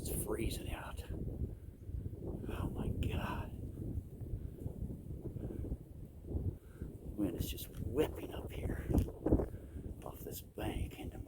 It's freezing out. Oh my God. The wind is just whipping up here off this bank into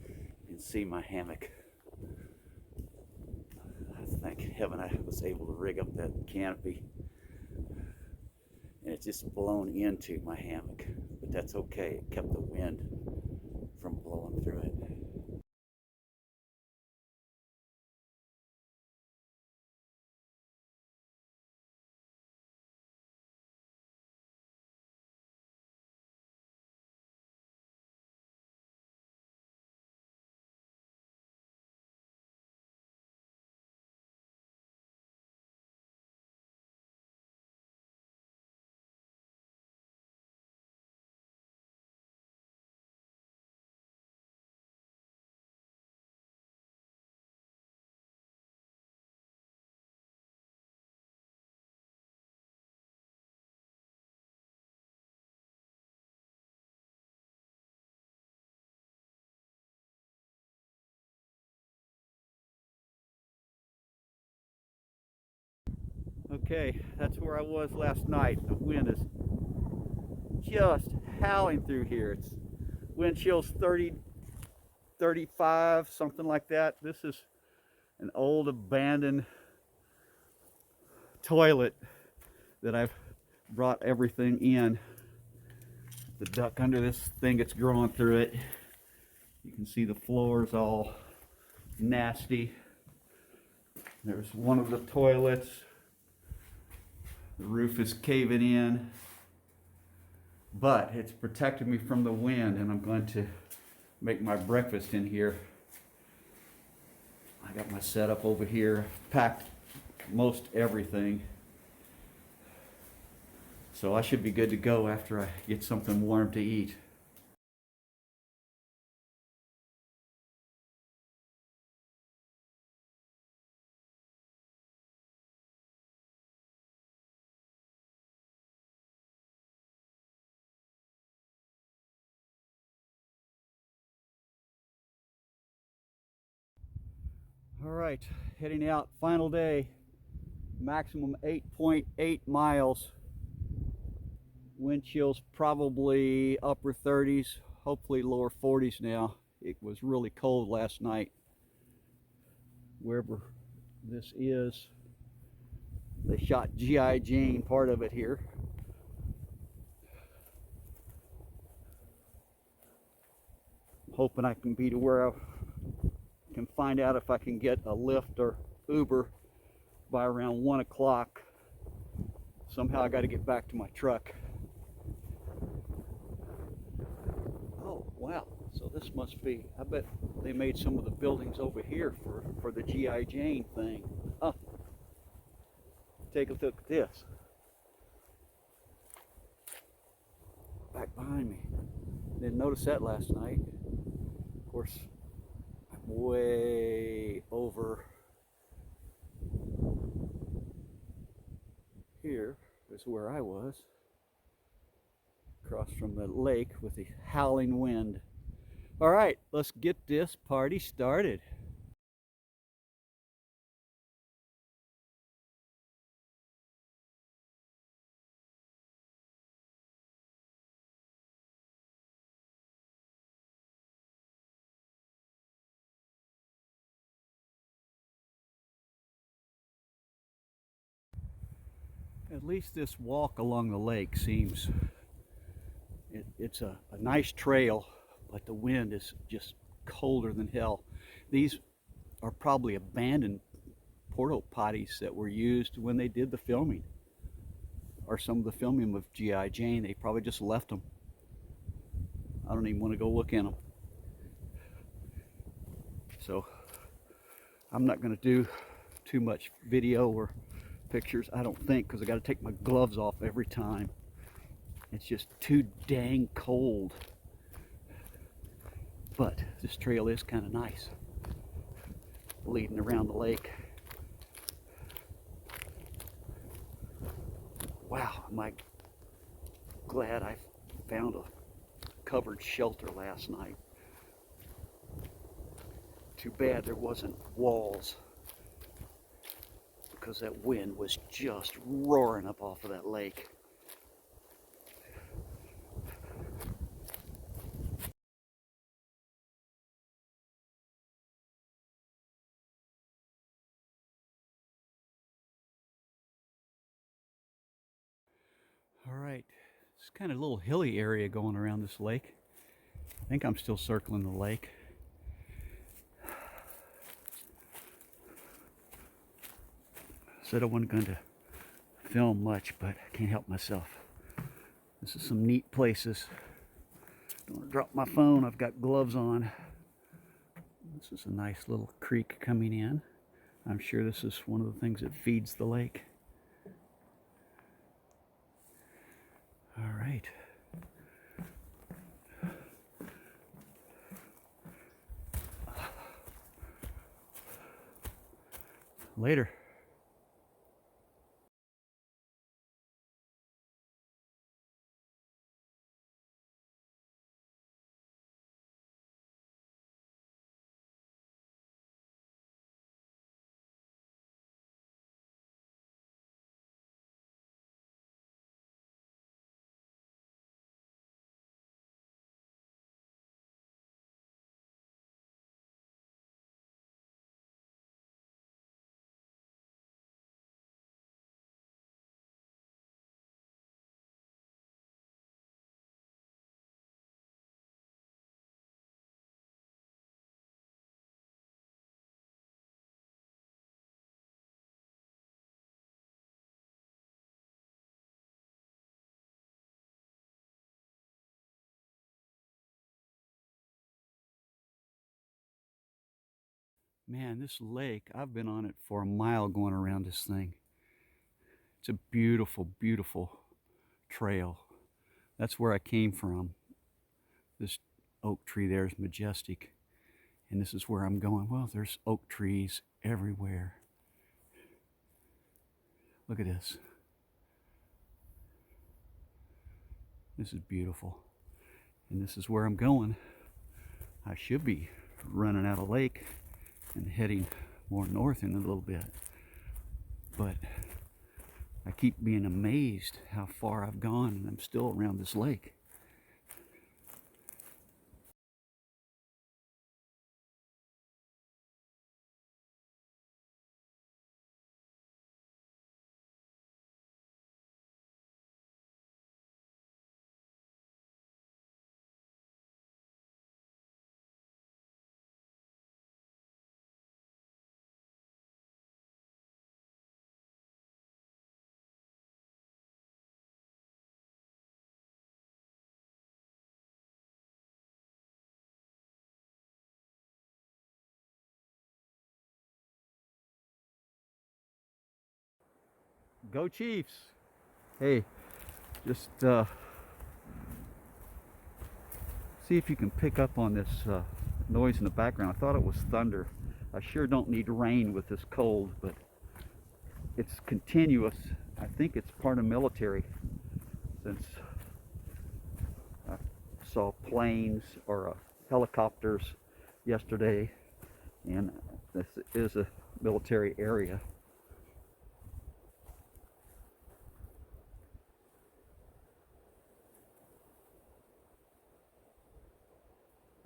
you can see my hammock. Thank heaven I was able to rig up that canopy. And it's just blown into my hammock. But that's okay. It kept the wind from blowing through it. Okay, that's where I was last night. The wind is just howling through here. It's wind chills 30, 35, something like that. This is an old abandoned toilet that I've brought everything in. The duct under this thing, it's growing through it. You can see the floor is all nasty. There's one of the toilets. The roof is caving in, but it's protected me from the wind, and I'm going to make my breakfast in here. I got my setup over here, packed most everything. So I should be good to go after I get something warm to eat. All right, heading out, final day, maximum 8.8 miles. Wind chills probably upper 30s, hopefully lower 40s now. It was really cold last night. Wherever this is, they shot G.I. Jane part of it here. Hoping I can be to where I can find out if I can get a Lyft or Uber by around 1 o'clock. Somehow I got to get back to my truck. Oh wow, so this must be, I bet they made some of the buildings over here for the G.I. Jane thing. Huh. Take a look at this. Back behind me. Didn't notice that last night. Of course, I'm way over here is where I was. Across from the lake with the howling wind. All right, let's get this party started. At least this walk along the lake seems, it's a nice trail, but the wind is just colder than hell. These are probably abandoned porta potties that were used when they did the filming, or some of the filming of G.I. Jane. They probably just left them. I don't even want to go look in them. So I'm not going to do too much video or pictures, I don't think, because I got to take my gloves off every time. It's just too dang cold. But this trail is kind of nice, leading around the lake. Wow, am I glad I found a covered shelter last night. Too bad there wasn't walls. because that wind was just roaring up off of that lake. All right, it's kind of a little hilly area going around this lake. I think I'm still circling the lake. Said I wasn't going to film much, but I can't help myself. This is some neat places. Don't want to drop my phone. I've got gloves on. This is a nice little creek coming in. I'm sure this is one of the things that feeds the lake. All right. Later. Man, this lake, I've been on it for a mile going around this thing. It's a beautiful, beautiful trail. That's where I came from. This oak tree there is majestic. And this is where I'm going. Well, there's oak trees everywhere. Look at this. This is beautiful. And this is where I'm going. I should be running out of lake and heading more north in a little bit. But I keep being amazed how far I've gone and I'm still around this lake. Go Chiefs! Hey, just see if you can pick up on this noise in the background. I thought it was thunder. I sure don't need rain with this cold, but it's continuous. I think it's part of military, since I saw planes or helicopters yesterday, and this is a military area.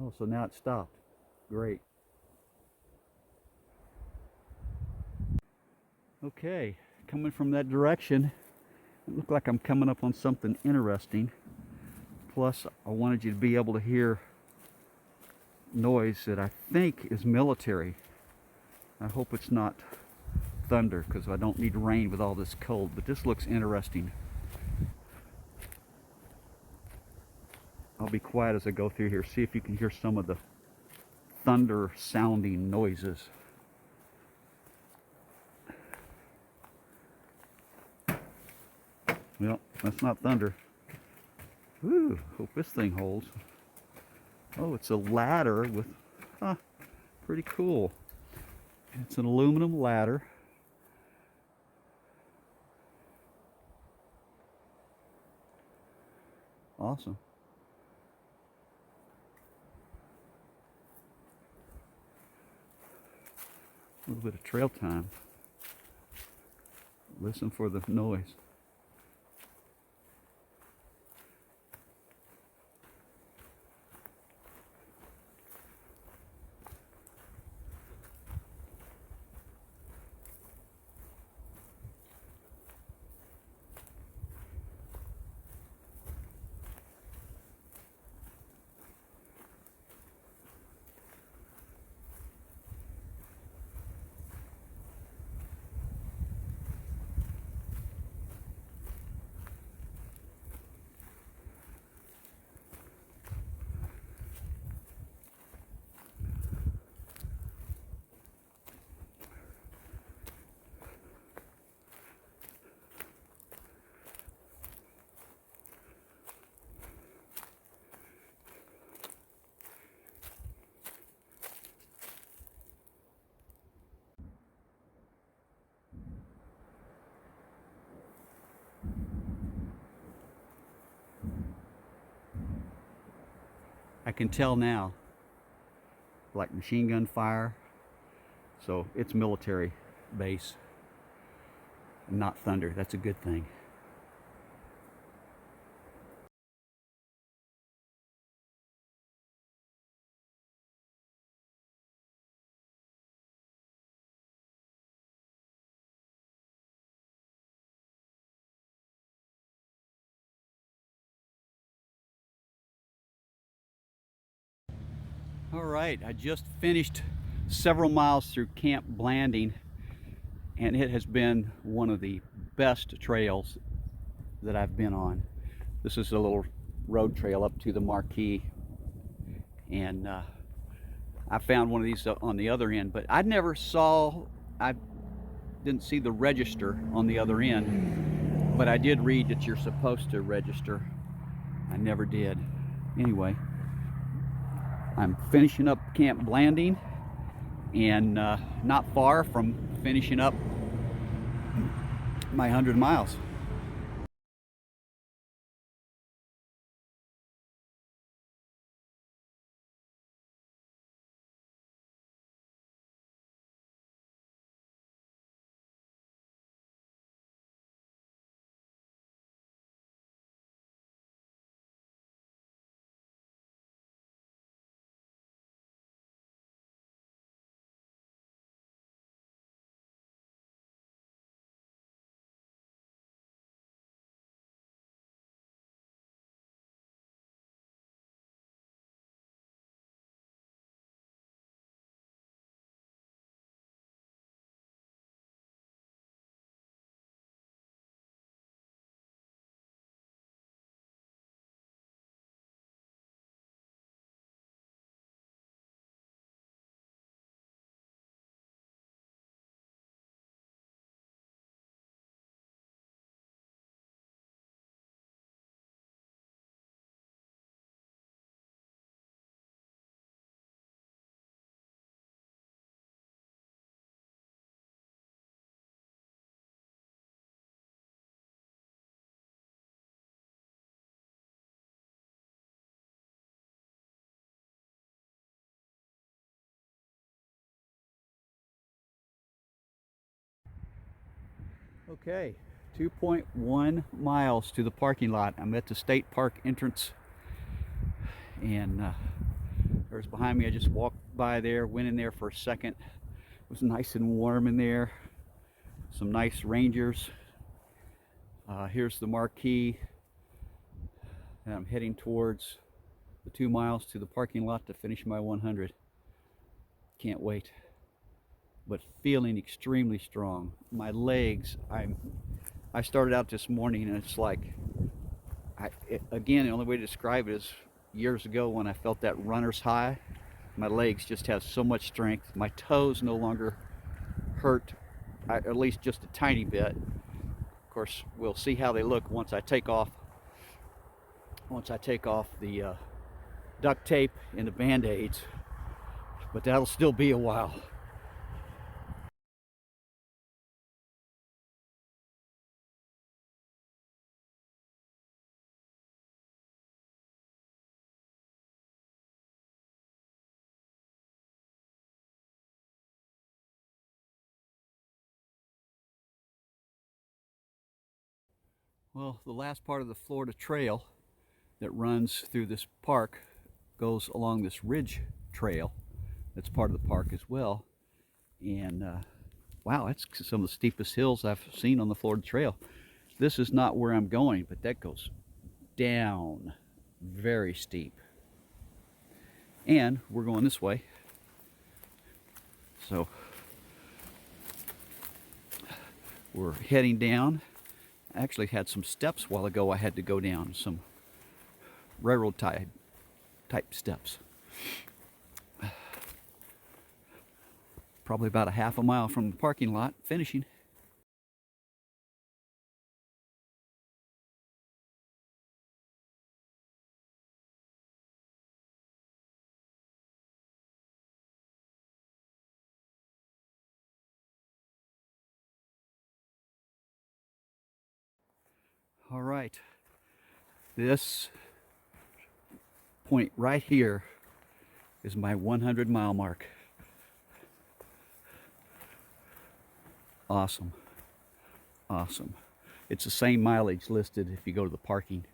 Oh, so now it stopped. Great. Okay, coming from that direction, it looked like I'm coming up on something interesting. Plus, I wanted you to be able to hear noise that I think is military. I hope it's not thunder, because I don't need rain with all this cold, but this looks interesting. I'll be quiet as I go through here. See if you can hear some of the thunder sounding noises. Well, that's not thunder. Woo, hope this thing holds. Oh, it's a ladder with, pretty cool. It's an aluminum ladder. Awesome. A little bit of trail time. Listen for the noise. I can tell now, like machine gun fire, so it's military base, not thunder. That's a good thing. All right, I just finished several miles through Camp Blanding, and it has been one of the best trails that I've been on. This is a little road trail up to the marquee, and I found one of these on the other end, but I didn't see the register on the other end, but I did read that you're supposed to register. I never did. Anyway, I'm finishing up Camp Blanding, and not far from finishing up my 100 miles. Okay, 2.1 miles to the parking lot. I'm at the state park entrance, and there's behind me. I just walked by there, went in there for a second. It was nice and warm in there. Some nice rangers. Here's the marquee, and I'm heading towards the 2 miles to the parking lot to finish my 100. Can't wait. But feeling extremely strong. My legs, I started out this morning, and it's like, again, the only way to describe it is years ago when I felt that runner's high. My legs just have so much strength. My toes no longer hurt, at least just a tiny bit. Of course, we'll see how they look once I take off the duct tape and the band-aids, but that'll still be a while. Well, the last part of the Florida Trail that runs through this park goes along this ridge trail that's part of the park as well. And wow, that's some of the steepest hills I've seen on the Florida Trail. This is not where I'm going, but that goes down very steep. And we're going this way. So we're heading down. I actually had some steps a while ago I had to go down, some railroad type steps. Probably about a half a mile from the parking lot, finishing. All right, this point right here is my 100-mile mark. Awesome, awesome. It's the same mileage listed if you go to the parking,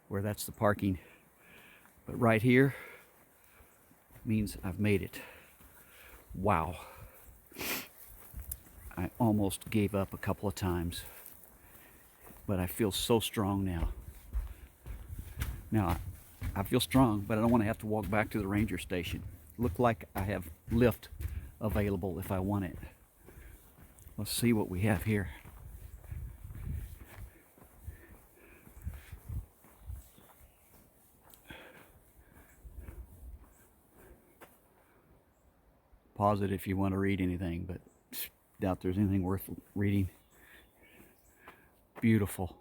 where that's the parking. But right here means I've made it. Wow. I almost gave up a couple of times, but I feel so strong now. Now, I feel strong, but I don't want to have to walk back to the ranger station. Look like I have Lyft available if I want it. Let's see what we have here. Pause it if you want to read anything, but doubt there's anything worth reading. Beautiful.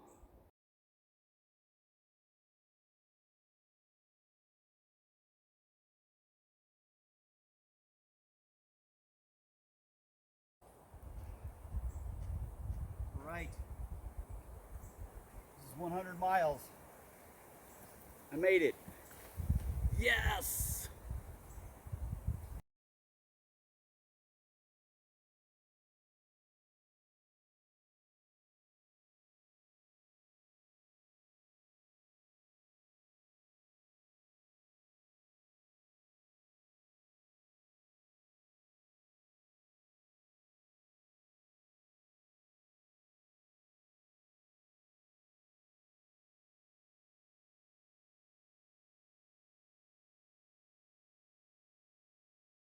Right. This is 100 miles. I made it. Yes!